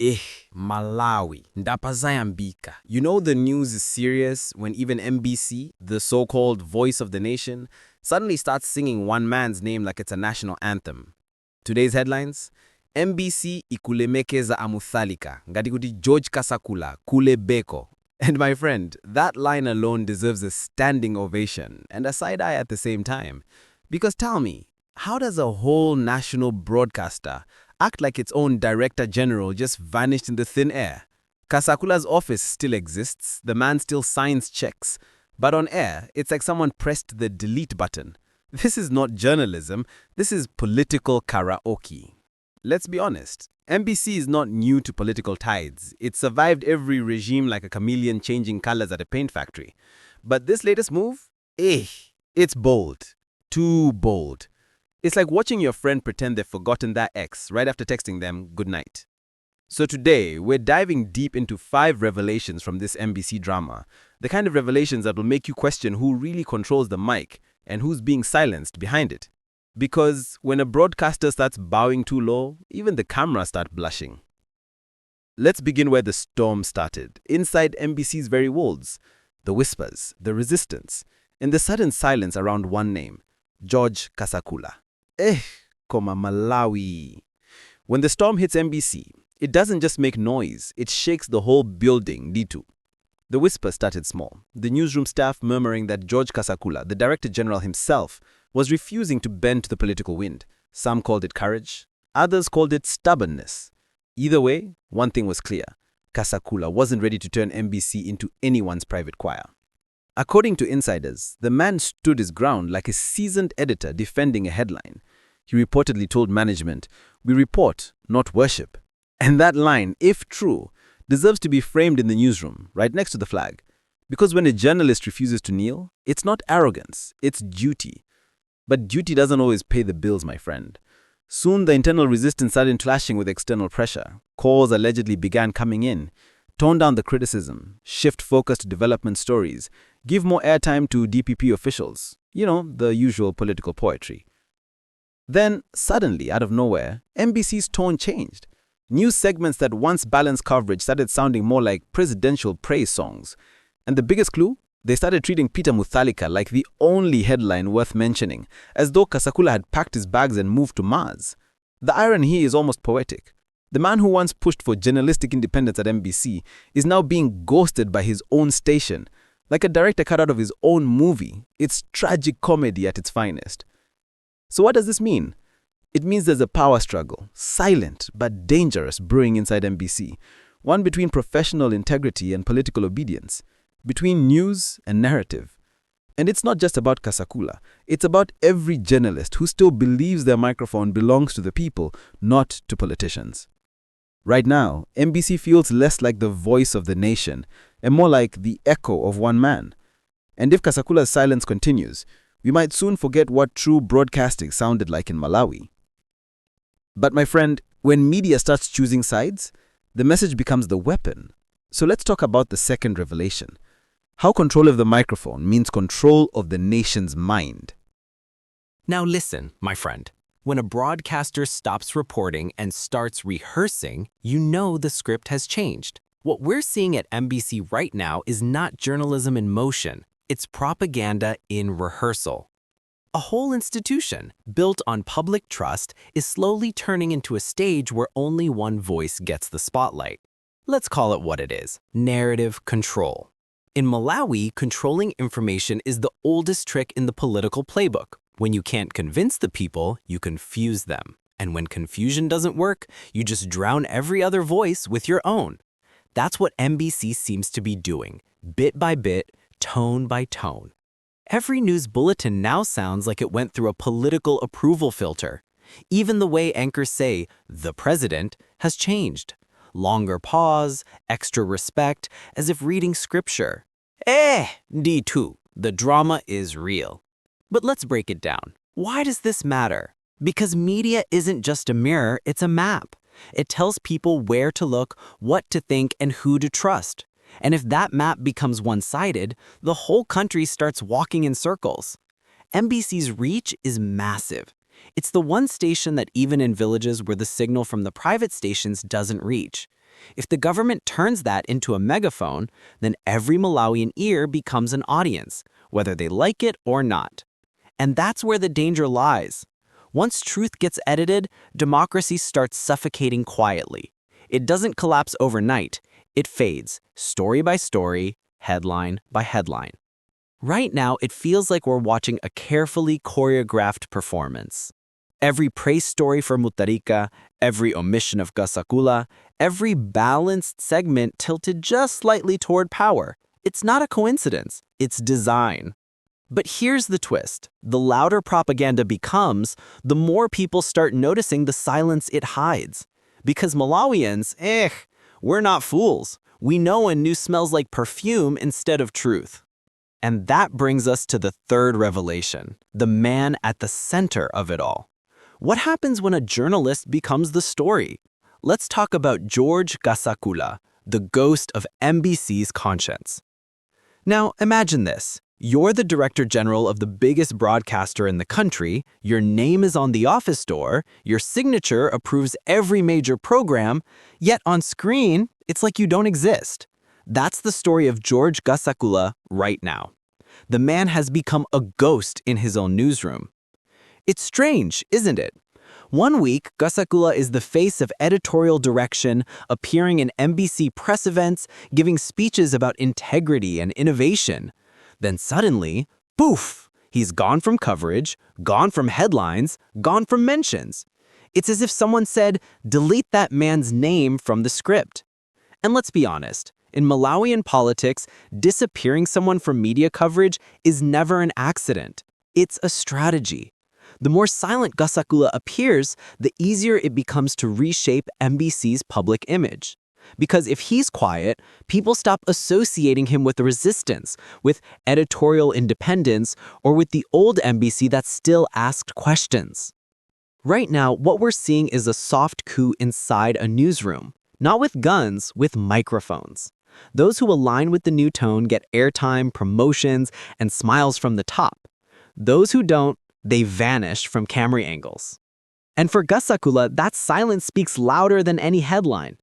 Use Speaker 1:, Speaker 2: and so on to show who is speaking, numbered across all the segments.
Speaker 1: Eh, Malawi, ndapazayambika. You know the news is serious when even MBC, the so-called voice of the nation, suddenly starts singing one man's name like it's a national anthem. Today's headlines: MBC ikulemekeza amuthalika, ngatikuti George Kasakula, kule beko. And my friend, that line alone deserves a standing ovation and a side eye at the same time. Because tell me, how does a whole national broadcaster act like its own director general just vanished in the thin air? Kasakula's office still exists, the man still signs checks, but on air, it's like someone pressed the delete button. This is not journalism, this is political karaoke. Let's be honest, MBC is not new to political tides. It survived every regime like a chameleon changing colors at a paint factory. But this latest move? It's bold. Too bold. It's like watching your friend pretend they've forgotten their ex right after texting them good night. So today, we're diving deep into 5 revelations from this MBC drama, the kind of revelations that will make you question who really controls the mic and who's being silenced behind it. Because when a broadcaster starts bowing too low, even the cameras start blushing. Let's begin where the storm started, inside MBC's very walls. The whispers, the resistance, and the sudden silence around one name, George Kasakula. Koma Malawi. When the storm hits MBC, it doesn't just make noise, it shakes the whole building, D2. The whisper started small, the newsroom staff murmuring that George Kasakula, the Director General himself, was refusing to bend to the political wind. Some called it courage, others called it stubbornness. Either way, one thing was clear: Kasakula wasn't ready to turn MBC into anyone's private choir. According to insiders, the man stood his ground like a seasoned editor defending a headline. He reportedly told management, "We report, not worship." And that line, if true, deserves to be framed in the newsroom, right next to the flag. Because when a journalist refuses to kneel, it's not arrogance, it's duty. But duty doesn't always pay the bills, my friend. Soon the internal resistance started clashing with external pressure. Calls allegedly began coming in. Tone down the criticism, shift focus to development stories, give more airtime to DPP officials. You know, the usual political poetry. Then, suddenly, out of nowhere, MBC's tone changed. News segments that once balanced coverage started sounding more like presidential praise songs. And the biggest clue? They started treating Peter Mutharika like the only headline worth mentioning, as though Kasakula had packed his bags and moved to Mars. The irony here is almost poetic. The man who once pushed for journalistic independence at MBC is now being ghosted by his own station, like a director cut out of his own movie. It's tragic comedy at its finest. So what does this mean? It means there's a power struggle, silent but dangerous, brewing inside MBC, one between professional integrity and political obedience, between news and narrative. And it's not just about Kasakula, it's about every journalist who still believes their microphone belongs to the people, not to politicians. Right now, MBC feels less like the voice of the nation and more like the echo of one man. And if Kasakula's silence continues, we might soon forget what true broadcasting sounded like in Malawi. But my friend, when media starts choosing sides, the message becomes the weapon. So let's talk about the second revelation: how control of the microphone means control of the nation's mind.
Speaker 2: Now listen, my friend. When a broadcaster stops reporting and starts rehearsing, you know the script has changed. What we're seeing at MBC right now is not journalism in motion. It's propaganda in rehearsal. A whole institution, built on public trust, is slowly turning into a stage where only one voice gets the spotlight. Let's call it what it is: narrative control. In Malawi, controlling information is the oldest trick in the political playbook. When you can't convince the people, you confuse them. And when confusion doesn't work, you just drown every other voice with your own. That's what MBC seems to be doing, bit by bit, tone by tone. Every news bulletin now sounds like it went through a political approval filter. Even the way anchors say, "the president," has changed. Longer pause, extra respect, as if reading scripture. D2, the drama is real. But let's break it down. Why does this matter? Because media isn't just a mirror, it's a map. It tells people where to look, what to think, and who to trust. And if that map becomes one-sided, the whole country starts walking in circles. MBC's reach is massive. It's the one station that even in villages where the signal from the private stations doesn't reach. If the government turns that into a megaphone, then every Malawian ear becomes an audience, whether they like it or not. And that's where the danger lies. Once truth gets edited, democracy starts suffocating quietly. It doesn't collapse overnight. It fades, story by story, headline by headline. Right now, it feels like we're watching a carefully choreographed performance. Every praise story for Mutharika, every omission of Kasakula, every balanced segment tilted just slightly toward power. It's not a coincidence, it's design. But here's the twist. The louder propaganda becomes, the more people start noticing the silence it hides. Because Malawians, we're not fools. We know when news smells like perfume instead of truth. And that brings us to the third revelation, the man at the center of it all. What happens when a journalist becomes the story? Let's talk about George Kasakula, the ghost of MBC's conscience. Now, imagine this. You're the director general of the biggest broadcaster in the country, your name is on the office door, your signature approves every major program, yet on screen, it's like you don't exist. That's the story of George Kasakula right now. The man has become a ghost in his own newsroom. It's strange, isn't it? One week, Kasakula is the face of editorial direction, appearing in MBC press events, giving speeches about integrity and innovation. Then suddenly, poof, he's gone from coverage, gone from headlines, gone from mentions. It's as if someone said, delete that man's name from the script. And let's be honest, in Malawian politics, disappearing someone from media coverage is never an accident. It's a strategy. The more silent Kasakula appears, the easier it becomes to reshape MBC's public image. Because if he's quiet, people stop associating him with resistance, with editorial independence, or with the old MBC that still asked questions. Right now, what we're seeing is a soft coup inside a newsroom. Not with guns, with microphones. Those who align with the new tone get airtime, promotions, and smiles from the top. Those who don't, they vanish from camera angles. And for Kasakula, that silence speaks louder than any headline.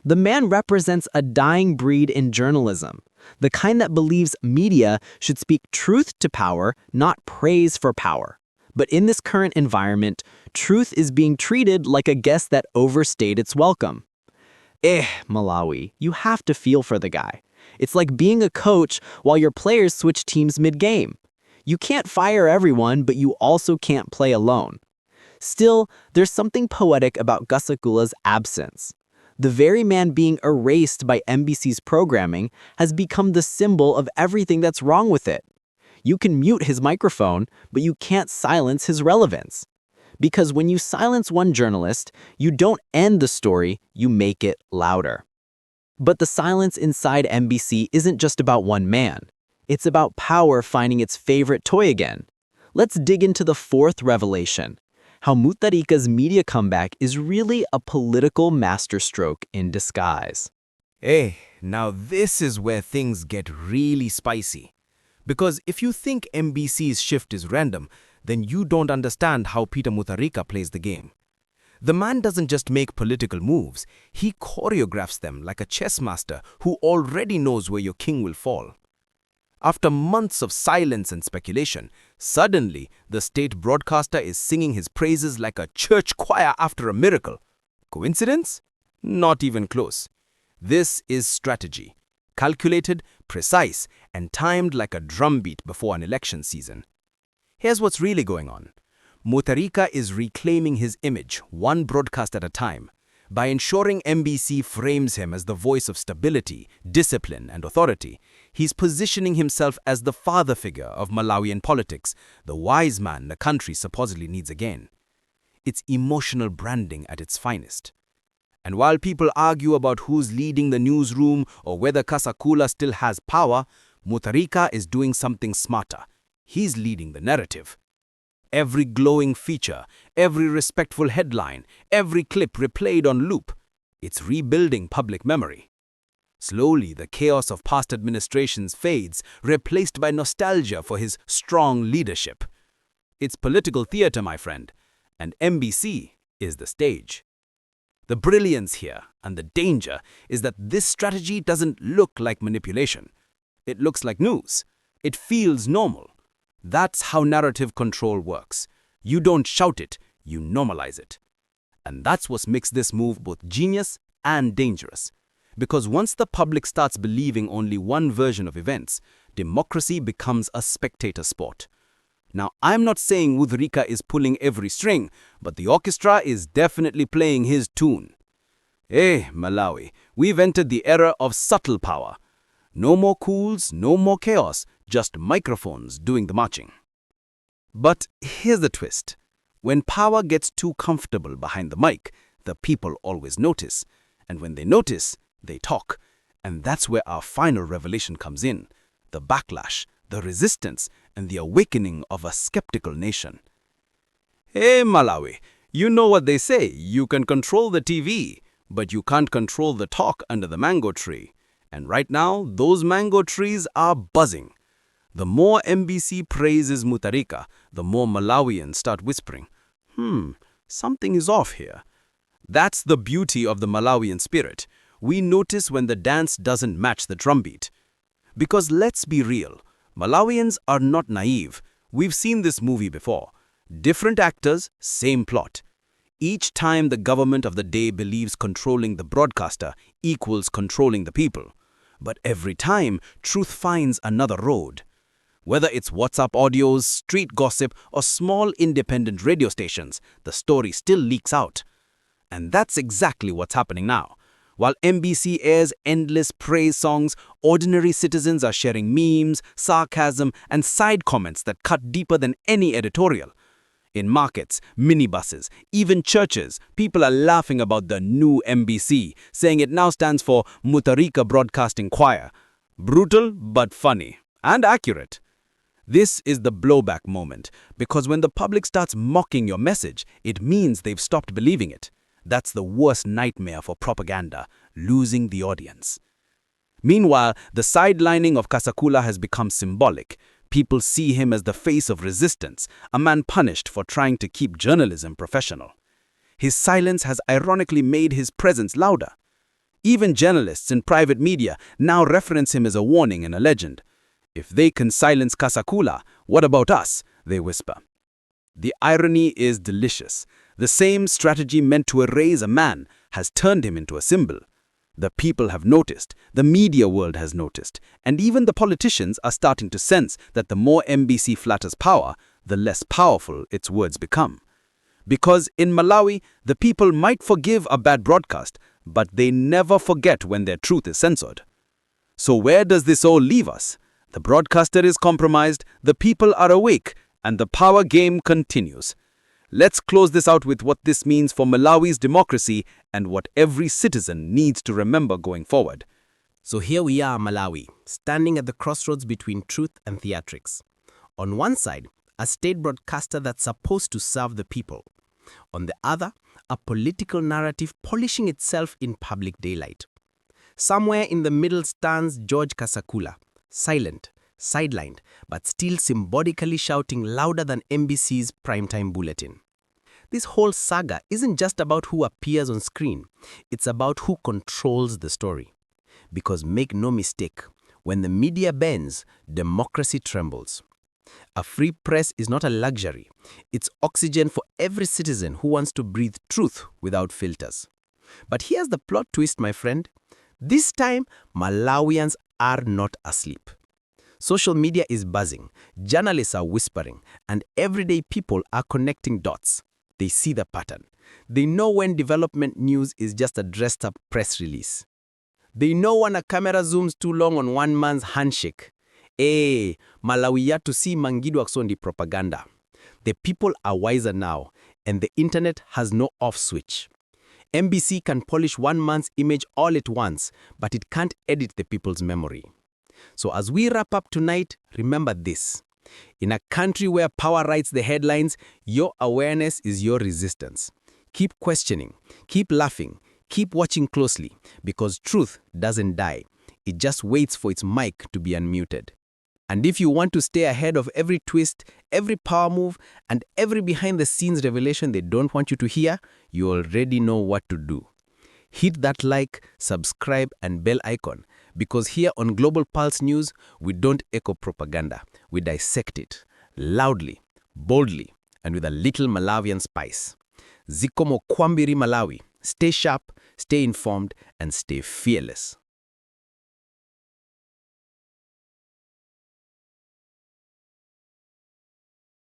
Speaker 2: The man represents a dying breed in journalism, the kind that believes media should speak truth to power, not praise for power. But in this current environment, truth is being treated like a guest that overstayed its welcome. Malawi, you have to feel for the guy. It's like being a coach while your players switch teams mid-game. You can't fire everyone, but you also can't play alone. Still, there's something poetic about Kasakula's absence. The very man being erased by MBC's programming has become the symbol of everything that's wrong with it. You can mute his microphone, but you can't silence his relevance. Because when you silence one journalist, you don't end the story, you make it louder. But the silence inside MBC isn't just about one man. It's about power finding its favorite toy again. Let's dig into the fourth revelation. How Mutharika's media comeback is really a political masterstroke in disguise.
Speaker 1: Now this is where things get really spicy. Because if you think MBC's shift is random, then you don't understand how Peter Mutharika plays the game. The man doesn't just make political moves, he choreographs them like a chess master who already knows where your king will fall. After months of silence and speculation, suddenly the state broadcaster is singing his praises like a church choir after a miracle. Coincidence? Not even close. This is strategy. Calculated, precise, and timed like a drumbeat before an election season. Here's what's really going on. Mutharika is reclaiming his image, one broadcast at a time, by ensuring MBC frames him as the voice of stability, discipline, and authority. He's positioning himself as the father figure of Malawian politics, the wise man the country supposedly needs again. It's emotional branding at its finest. And while people argue about who's leading the newsroom or whether Kasakula still has power, Mutharika is doing something smarter. He's leading the narrative. Every glowing feature, every respectful headline, every clip replayed on loop, it's rebuilding public memory. Slowly, the chaos of past administrations fades, replaced by nostalgia for his strong leadership. It's political theater, my friend, and MBC is the stage. The brilliance here and the danger is that this strategy doesn't look like manipulation. It looks like news. It feels normal. That's how narrative control works. You don't shout it, you normalize it. And that's what makes this move both genius and dangerous. Because once the public starts believing only one version of events, democracy becomes a spectator sport. Now, I'm not saying Mutharika is pulling every string, but the orchestra is definitely playing his tune. Hey, Malawi, we've entered the era of subtle power. No more cools, no more chaos, just microphones doing the marching. But here's the twist. When power gets too comfortable behind the mic, the people always notice. And when they notice, they talk. And that's where our final revelation comes in. The backlash, the resistance, and the awakening of a skeptical nation. Hey Malawi, you know what they say, you can control the TV, but you can't control the talk under the mango tree. And right now, those mango trees are buzzing. The more MBC praises Mutharika, the more Malawians start whispering, something is off here. That's the beauty of the Malawian spirit. We notice when the dance doesn't match the drumbeat. Because let's be real, Malawians are not naive. We've seen this movie before. Different actors, same plot. Each time the government of the day believes controlling the broadcaster equals controlling the people. But every time, truth finds another road. Whether it's WhatsApp audios, street gossip, or small independent radio stations, the story still leaks out. And that's exactly what's happening now. While MBC airs endless praise songs, ordinary citizens are sharing memes, sarcasm, and side comments that cut deeper than any editorial. In markets, minibuses, even churches, people are laughing about the new MBC, saying it now stands for Mutharika Broadcasting Choir. Brutal, but funny. And accurate. This is the blowback moment, because when the public starts mocking your message, it means they've stopped believing it. That's the worst nightmare for propaganda, losing the audience. Meanwhile, the sidelining of Kasakula has become symbolic. People see him as the face of resistance, a man punished for trying to keep journalism professional. His silence has ironically made his presence louder. Even journalists in private media now reference him as a warning and a legend. If they can silence Kasakula, what about us? They whisper. The irony is delicious. The same strategy meant to erase a man has turned him into a symbol. The people have noticed, the media world has noticed, and even the politicians are starting to sense that the more MBC flatters power, the less powerful its words become. Because in Malawi, the people might forgive a bad broadcast, but they never forget when their truth is censored. So where does this all leave us? The broadcaster is compromised, the people are awake, and the power game continues. Let's close this out with what this means for Malawi's democracy and what every citizen needs to remember going forward.
Speaker 2: So here we are, Malawi, standing at the crossroads between truth and theatrics. On one side, a state broadcaster that's supposed to serve the people. On the other, a political narrative polishing itself in public daylight. Somewhere in the middle stands George Kasakula, silent, sidelined, but still symbolically shouting louder than MBC's primetime bulletin. This whole saga isn't just about who appears on screen, it's about who controls the story. Because make no mistake, when the media bends, democracy trembles. A free press is not a luxury, it's oxygen for every citizen who wants to breathe truth without filters. But here's the plot twist, my friend. This time, Malawians are not asleep. Social media is buzzing, journalists are whispering, and everyday people are connecting dots. They see the pattern. They know when development news is just a dressed-up press release. They know when a camera zooms too long on one man's handshake. Malawi yatu si mangidu aksondi propaganda. The people are wiser now, and the internet has no off switch. MBC can polish one man's image all at once, but it can't edit the people's memory. So as we wrap up tonight, remember this. In a country where power writes the headlines, your awareness is your resistance. Keep questioning, keep laughing, keep watching closely, because truth doesn't die. It just waits for its mic to be unmuted. And if you want to stay ahead of every twist, every power move, and every behind-the-scenes revelation they don't want you to hear, you already know what to do.
Speaker 1: Hit that like, subscribe, and bell icon, because here on Global Pulse Newz, we don't echo propaganda. We dissect it loudly, boldly, and with a little Malawian spice. Zikomo Kwambiri Malawi. Stay sharp, stay informed, and stay fearless.